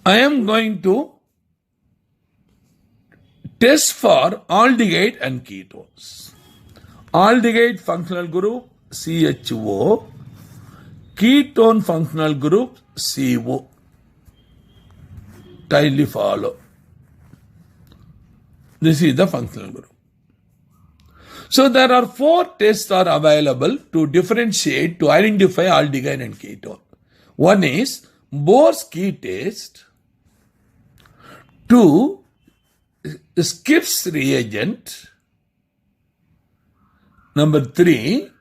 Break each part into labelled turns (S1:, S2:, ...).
S1: I am going to test for aldehyde and ketones. Aldehyde functional group CHO, ketone functional group CO. Kindly follow. This is the functional group. So there are 4 tests are available to differentiate, to identify aldehyde and ketone. One is Borsky test. 2, Skipp's reagent. Number 3,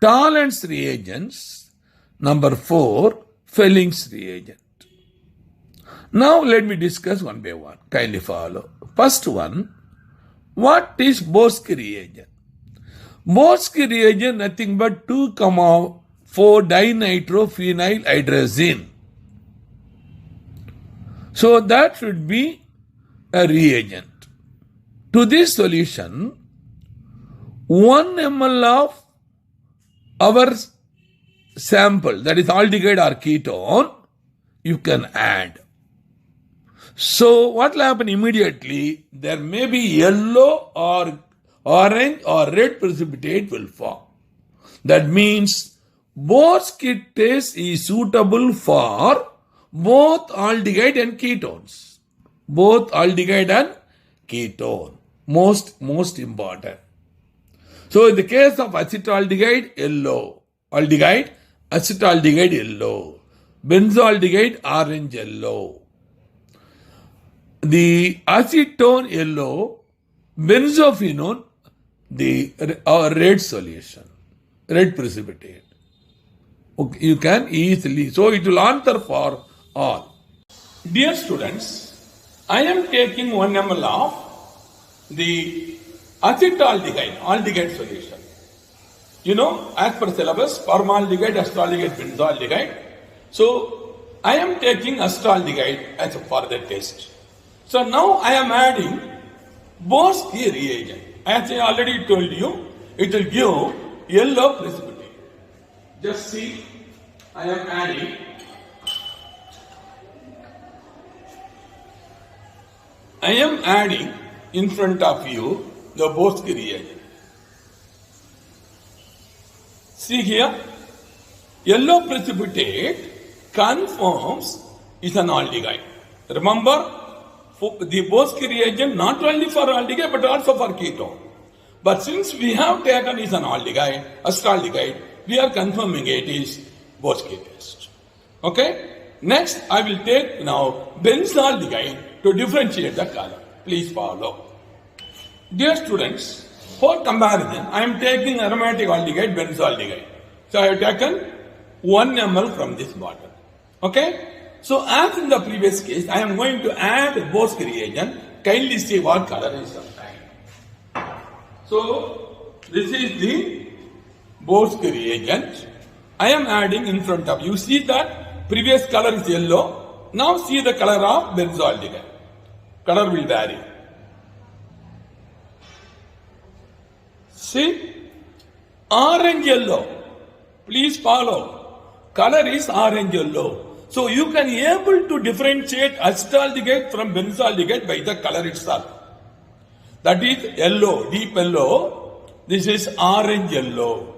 S1: Tollens reagents. Number 4, Felling's reagent. Now let me discuss one by one. Kindly follow. First one, what is Borsky reagent? Borsky reagent nothing but 2,4-dinitrophenylhydrazine. So that should be a reagent. To this solution, 1 ml of our sample, that is aldehyde or ketone, you can add. So what will happen immediately? There may be yellow or orange or red precipitate will form. That means Borsky test is suitable for both aldehyde and ketones. Both aldehyde and ketone. Most important. So in the case of acetaldehyde, yellow. Aldehyde, acetaldehyde, yellow. Benzaldehyde, orange, yellow. The acetone, yellow. Benzophenone, the red solution. Red precipitate. Okay, you can easily. So it will answer for all. Dear students, I am taking 1 ml of the acetaldehyde solution. You know, as per syllabus, formaldehyde, acetaldehyde, benzaldehyde. So I am taking acetaldehyde as a further test. So now I am adding Borsky reagent. As I already told you, it will give yellow precipitate. Just see, I am adding in front of you the Borsky reagent. See here, yellow precipitate confirms is an aldehyde. Remember, the Borsky reagent not only for aldehyde but also for ketone. But since we have taken is an aldehyde, acetaldehyde, we are confirming it is Borsky test. Okay? Next, I will take now benzaldehyde to differentiate the color. Please follow. Dear students, for comparison, I am taking aromatic aldehyde, benzaldehyde. So I have taken 1 ml from this bottle. Okay? So as in the previous case, I am going to add Borsky reagent. Kindly see what color is obtained. So this is the Borsky reagent. I am adding in front of you. See that previous color is yellow. Now see the color of benzaldehyde. Color will vary. See, orange yellow. Please follow. Color is orange yellow. So you can able to differentiate acetaldehyde from benzaldehyde by the color itself. That is yellow, deep yellow. This is orange yellow.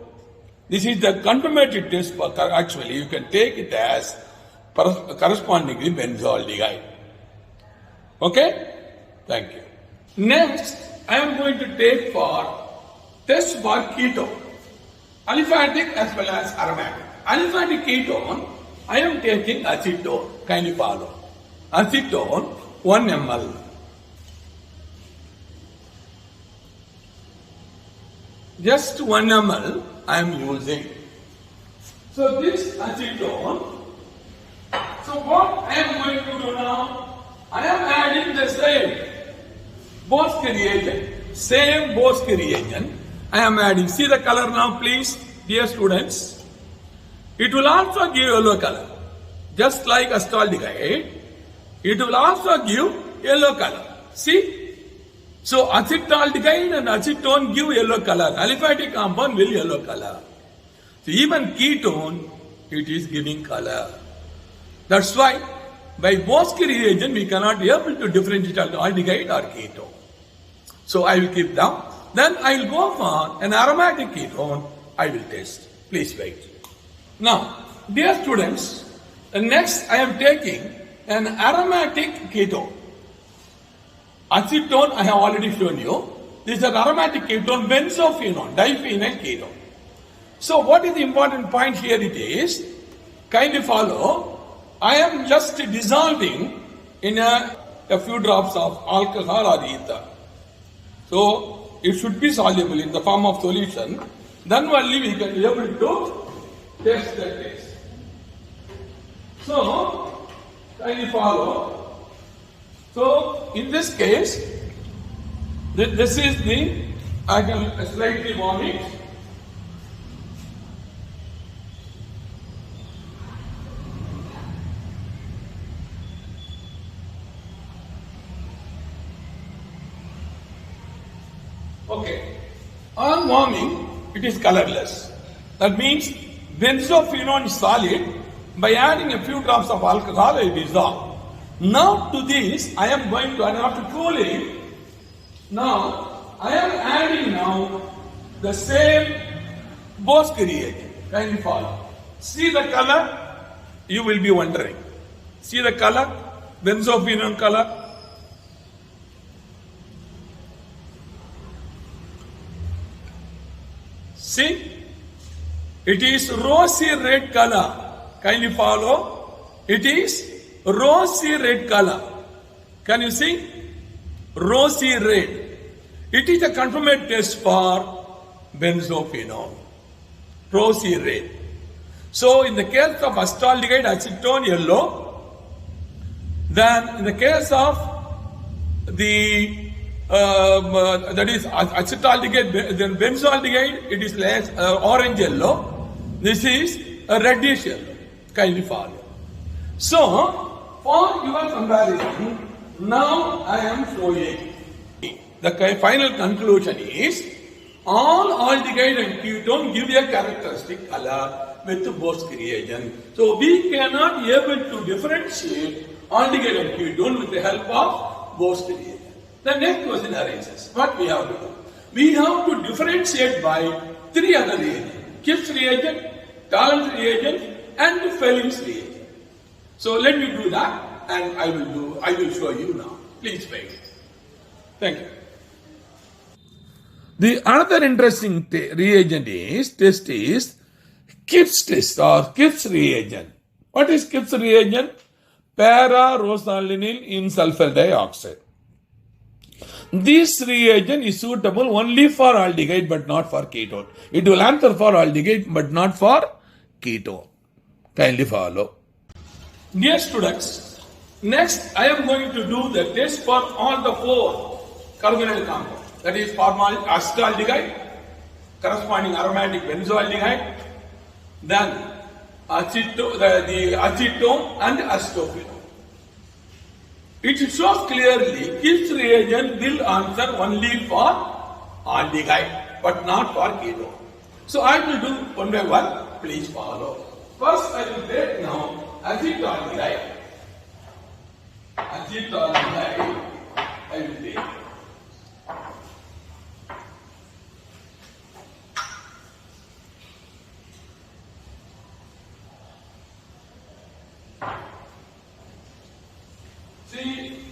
S1: This is the confirmatory test. Actually, you can take it as correspondingly benzaldehyde. Okay? Thank you. Next, I am going to take for test for ketone. Aliphatic as well as aromatic. Aliphatic ketone, I am taking acetone. Kindly follow. Acetone, 1 ml. Just 1 ml I am using. So this acetone, so what I am going to do now? I am adding the same Borsky reagent. Same Borsky reagent. I am adding. See the color now, please, dear students. It will also give yellow color. Just like acetaldehyde, it will also give yellow color. See? So acetaldehyde and acetone give yellow color. Aliphatic compound will yellow color. So even ketone, it is giving color. That's why by Bosky reagent we cannot be able to differentiate aldehyde or ketone. So I will keep down. Then I will go for an aromatic ketone. I will test. Please wait. Now, dear students, next I am taking an aromatic ketone. Acetone I have already shown you. This is an aromatic ketone, benzophenone, diphenyl ketone. So what is the important point here it is, kindly follow, I am just dissolving in a few drops of alcohol or ether. So it should be soluble in the form of solution. Then only we can be able to test the taste. So, kindly follow. So in this case, this is the, I can slightly warm it. Okay. On warming, it is colorless. That means benzophenone is solid. By adding a few drops of alcohol, it dissolves. Now to this, I am going to, after cooling, now I am adding now the same Bosky reagent. Kindly follow. See the color? You will be wondering. See the color? Benzophenone color? See, it is rosy red color. Kindly follow. It is rosy red color. Can you see? Rosy red. It is a confirmed test for benzophenone. Rosy red. So in the case of acetaldehyde, acetone, yellow. Then in the case of the that is acetaldehyde, then benzaldehyde, it is less orange yellow. This is a reddish yellow. Kindly follow. So, for your comparison, now I am showing. The final conclusion is, all aldehyde and ketone give a characteristic color with Bosky reagent. So, we cannot be able to differentiate aldehyde and ketone with the help of Bosky reagent. The next question arises. What we have to do? We have to differentiate by three other reagents. Kipp's reagent, Talent's reagent, and Fleming's reagent. So let me do that, and I will show you now. Please wait. Thank you. The another interesting test is Kipp's test or Kipp's reagent. What is Kipp's reagent? Para-rosanilin in sulfur dioxide. This reagent is suitable only for aldehyde but not for ketone. It will answer for aldehyde but not for ketone. Kindly follow. Dear students, next I am going to do the test for all the four carbonyl compounds. That is formal acetaldehyde, corresponding aromatic benzoaldehyde, then the acetone and acetophenone. It shows clearly Kipp's reagent will answer only for aldehyde but not for ketone. So I will do one by one. Please follow. First I will take now acetaldehyde. Acetaldehyde I will take. See,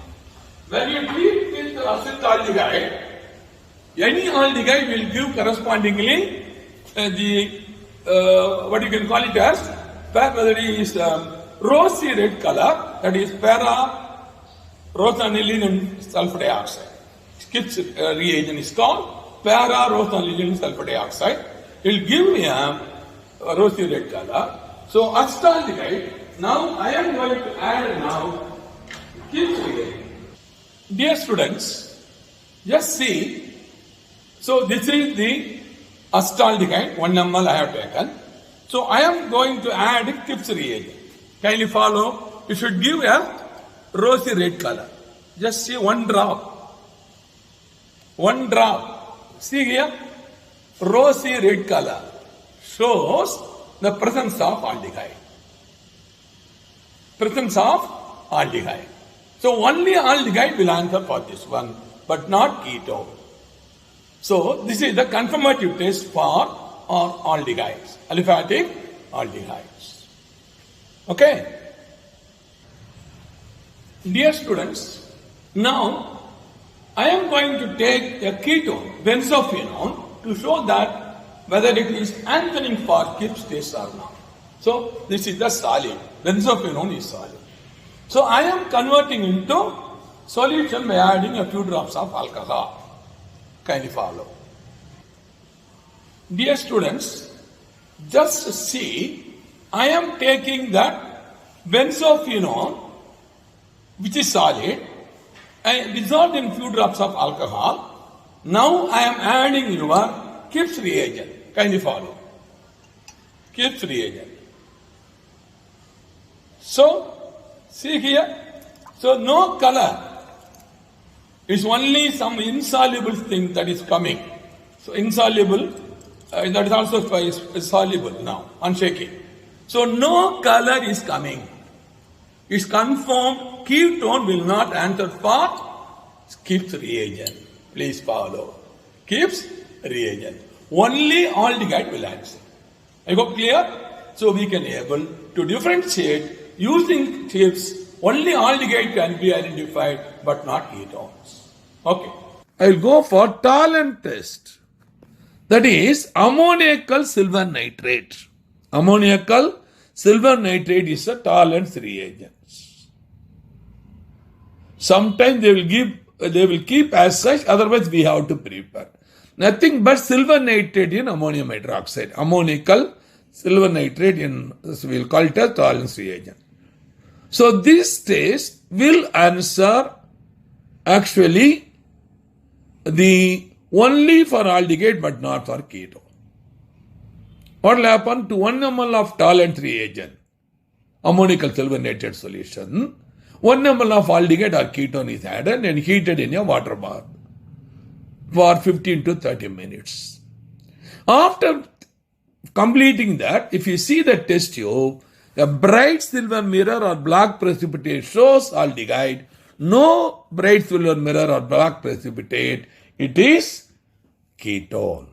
S1: when you treat with acetaldehyde, any aldehyde will give correspondingly what you can call it as, whether it is rosy red color, that is para-rosanilin and sulfur dioxide. Kipp's reagent is called para-rosanilin sulfur dioxide. It will give me a rosy red color. So acetaldehyde, now I am going to add now Kipp's reagent. Dear students, just see. So this is the acetaldehyde, 1 ml I have taken. So I am going to add Kipp's reagent. Kindly follow. It should give a rosy red color. Just see one drop. One drop. See here, rosy red color shows the presence of aldehyde. Presence of aldehyde. So only aldehyde will answer for this one, but not ketone. So this is the confirmative test for aldehydes, aliphatic aldehydes. Okay? Dear students, now I am going to take a ketone, benzophenone, to show that whether it is answering for Gibbs test or not. So this is the solid. Benzophenone is solid. So I am converting into solution by adding a few drops of alcohol. Kindly follow. Dear students, just see, I am taking that benzophenone, which is solid, I dissolved in few drops of alcohol. Now I am adding your Gibbs reagent. Kindly follow. Gibbs reagent. So, see here. So no color. It's only some insoluble thing that is coming. So insoluble, that is also soluble now, unshaking. So no color is coming. It's confirmed ketone will not answer for Gibbs reagent. Please follow. Gibbs reagent. Only aldehyde will answer. I go clear? So we can able to differentiate using Gibbs. Only aldehyde can be identified, but not ketones. Okay. I will go for Talent test. That is ammoniacal silver nitrate. Ammoniacal silver nitrate is a Talent's reagent. Sometimes they will keep as such, otherwise we have to prepare. Nothing but silver nitrate in ammonium hydroxide. Ammoniacal silver nitrate in, we will call it as Talent's reagent. So this test will answer actually the only for aldehyde but not for ketone. What will happen to 1 ml of Talent reagent, ammoniacal silver nitrate solution, 1 ml of aldehyde or ketone is added and heated in a water bath for 15 to 30 minutes. After completing that, if you see the test tube, a bright silver mirror or black precipitate shows aldehyde. No bright silver mirror or black precipitate. It is ketone.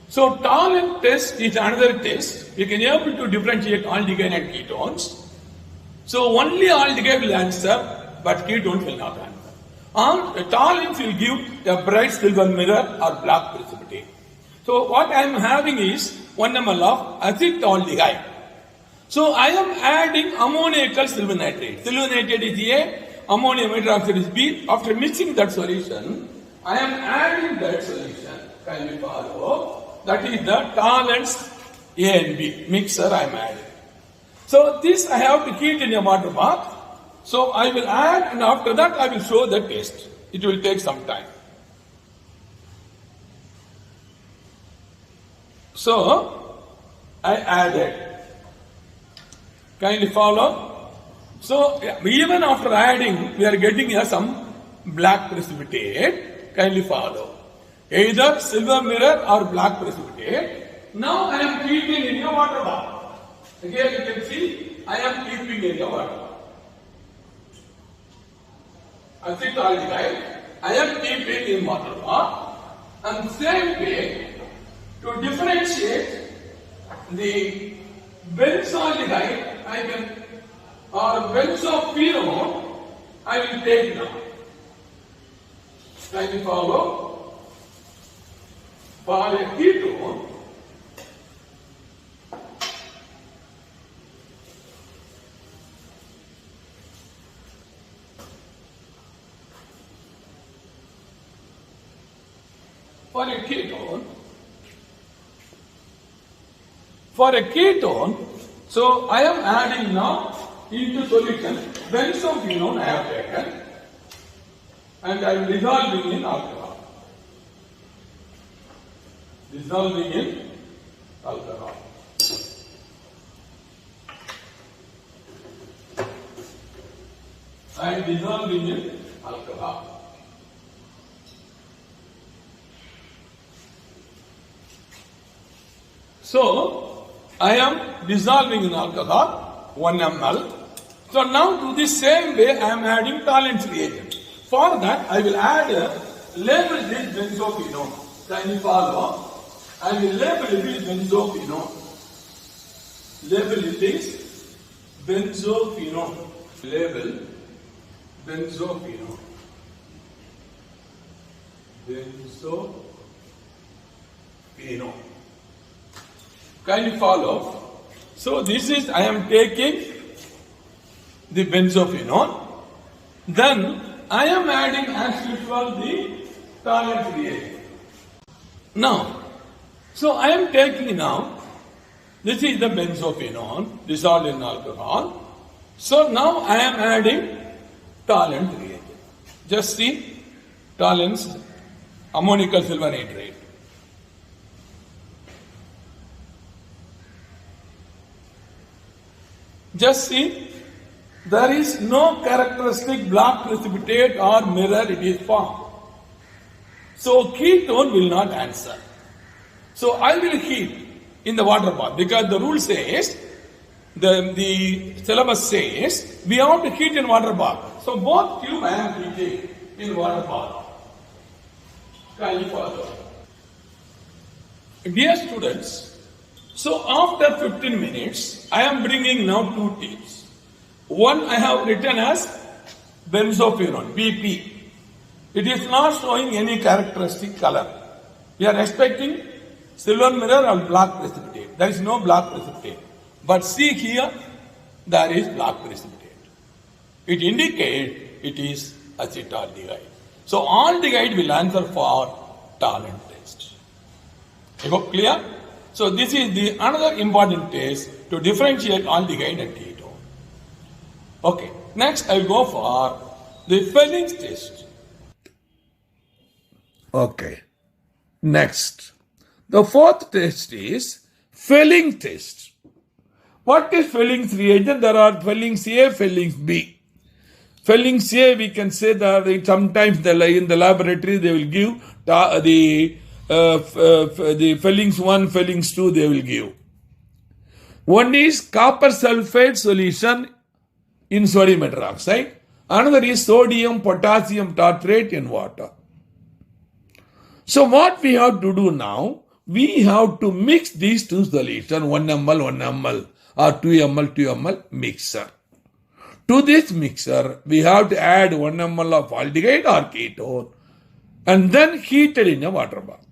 S1: So Talent test is another test. We can able to differentiate aldehyde and ketones. So only aldehyde will answer, but ketones will not answer. Talent will give a bright silver mirror or black precipitate. So what I am having is 1 ml of acetaldehyde. So I am adding ammoniacal silver nitrate. Silver nitrate is A, ammonium hydroxide is B. After mixing that solution, I am adding that solution. Can you follow? That is the Talent's A and B mixer I am adding. So this I have to heat in a water bath. So I will add and after that I will show the taste. It will take some time. So I added. Kindly follow. So even after adding, we are getting some black precipitate. Kindly follow. Either silver mirror or black precipitate. Now I am keeping in a water bath. Again you can see I am keeping in a water bath. Acetaldehyde, I am keeping in water bath. And same way, to differentiate the benzaldehyde, I can, or benzophenone, I will take now. Can you follow? For a ketone, for a ketone, so I am adding now into solution benzophenone I have taken and I am dissolving in alcohol. Dissolving in alcohol. I am dissolving in alcohol. So, I am dissolving in alcohol 1 ml. So now to the same way I am adding Tollens reagent. For that I will add label this benzophenone. Can you follow? I will label it benzophenone. Label it is benzophenone. Label benzophenone. Benzophenone. Can you follow? So this is, I am taking the benzophenone. Then I am adding as usual the Tollens reagent. Now, so I am taking now, this is the benzophenone dissolved in alcohol. So now I am adding Tollens reagent. Just see, Tollens ammonical silver nitrate. Just see, there is no characteristic black precipitate or mirror it is formed. So ketone will not answer. So I will heat in the water bath because the rule says, the syllabus says, we have to heat in water bath. So both tube I am heating in water bath. Can you follow? Dear students, so after 15 minutes, I am bringing now 2 tubes. One I have written as benzophenone, BP. It is not showing any characteristic color. We are expecting silver mirror or black precipitate. There is no black precipitate. But see here, there is black precipitate. It indicates it is acetaldehyde. So aldehyde will answer for Tollens test. I hope clear? So this is the another important test to differentiate aldehyde and ketone. Okay, next I will go for the Fleming's test. Okay, next. The fourth test is Fleming's test. What is Fleming's reagent? There are Fleming's A, Fleming's B. Fleming's A, we can say that sometimes in the laboratory they will give the Fleming's 1, Fleming's 2 they will give. One is copper sulfate solution in sodium hydroxide. Another is sodium potassium tartrate in water. So what we have to do now, we have to mix these two solutions, 1 ml, 1 ml or 2 ml, 2 ml mixer. To this mixer, we have to add 1 ml of aldehyde or ketone and then heat it in a water bath.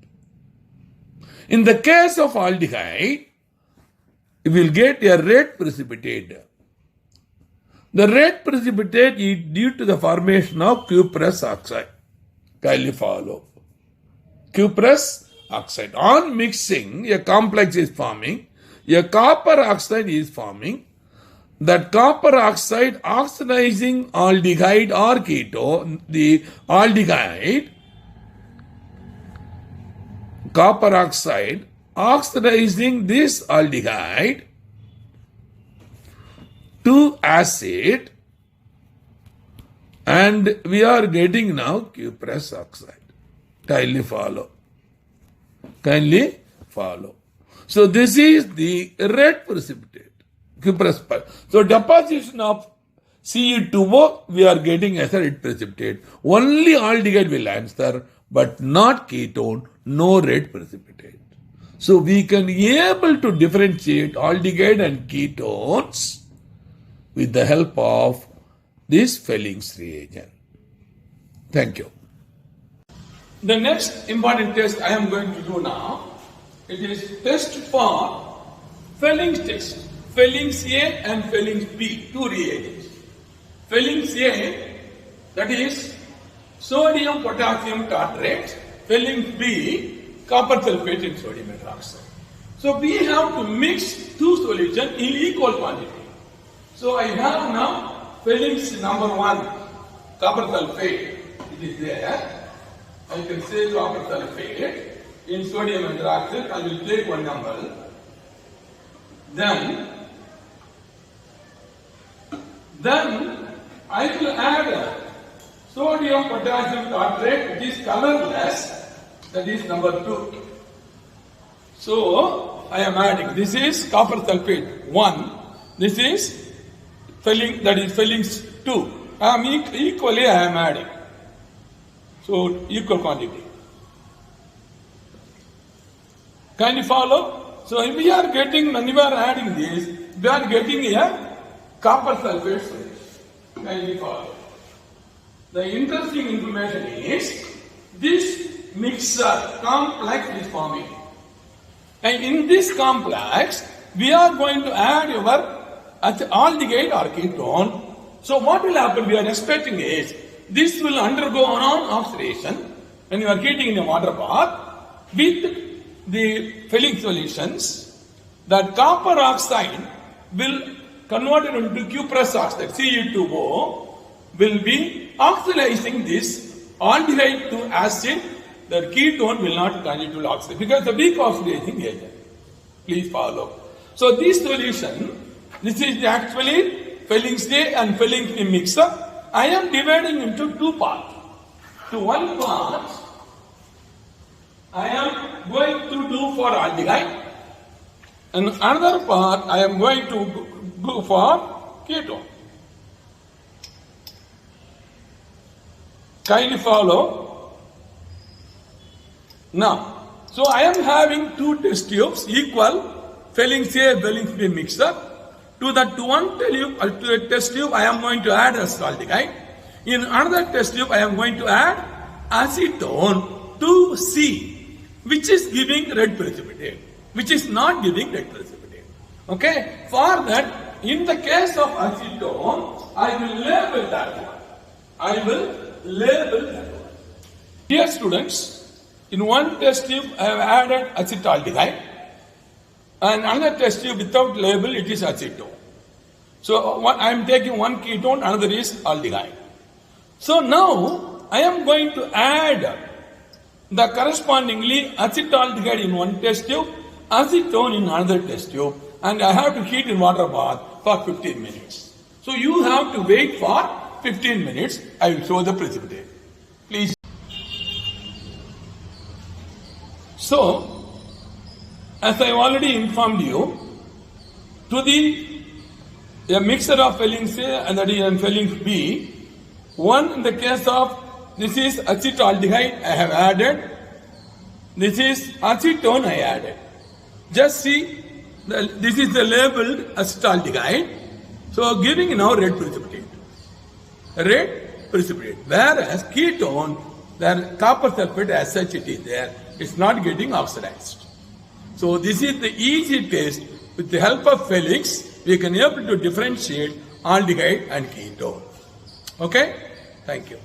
S1: In the case of aldehyde, you will get a red precipitate. The red precipitate is due to the formation of cuprous oxide. Kindly follow. Cuprous oxide. On mixing, a complex is forming. A copper oxide is forming. That copper oxide oxidizing aldehyde or ketone, the aldehyde, copper oxide oxidizing this aldehyde to acid, and we are getting now cuprous oxide. Kindly follow. Kindly follow. So this is the red precipitate. Cuprous. So deposition of Ce2O we are getting as a red precipitate. Only aldehyde will answer, but not ketone, no red precipitate. So we can be able to differentiate aldehyde and ketones with the help of this Fleming's reagent. Thank you. The next important test I am going to do now, it is test for Fleming's test. Fleming's A and Fleming's B, 2 reagents. Fleming's A, that is sodium potassium tartrate. Fleming's B, copper sulfate in sodium hydroxide. So we have to mix 2 solutions in equal quantity. So I have now Fleming's number 1, copper sulfate. It is there. I can say copper sulfate in sodium hydroxide. I will take 1 ml. Then I will add sodium potassium tartrate, it is colorless, that is number 2. So I am adding, this is copper sulfate 1, this is that is Fellings 2. I am equally I am adding. So equal quantity. Can you follow? So if we are getting, when we are adding this, we are getting a copper sulfate solution. Can you follow? The interesting information is this mixture complex is forming. And in this complex, we are going to add our aldehyde or ketone. So what will happen, we are expecting is, this will undergo non-oxidation when you are heating in a water bath with the filling solutions. That copper oxide will convert it into cuprous oxide, Ce2O, will be oxidizing this aldehyde to acid. The ketone will not continue to oxidate because the weak oxidizing agent. Please follow. So this solution, this is actually Fellings A and Fellings B mixture. I am dividing into two parts. To one part, I am going to do for aldehyde, and another part I am going to go for ketone. Kindly follow. Now, so I am having two test tubes equal Fellings A, Fellings B mixture. To that one test tube, I am going to add acetaldehyde. In another test tube, I am going to add acetone to C, which is giving red precipitate, which is not giving red precipitate. Okay? For that, in the case of acetone, I will label that one. I will label that one. Dear students, in one test tube, I have added acetaldehyde. And another test tube without label, it is acetone. So I am taking one ketone, another is aldehyde. So now I am going to add the correspondingly acetaldehyde in one test tube, acetone in another test tube, and I have to heat in water bath for 15 minutes. So you have to wait for 15 minutes. I will show the precipitate. Please. So, as I already informed you, to a mixture of Fellings A and that is Fellings B, one in the case of this is acetaldehyde I have added, this is acetone I added. Just see, this is the labeled acetaldehyde, so giving now red precipitate. Red precipitate. Whereas ketone, the copper sulfate as such it is there, it's not getting oxidized. So this is the easy test. With the help of Fellings, we can able to differentiate aldehyde and ketone. Okay? Thank you.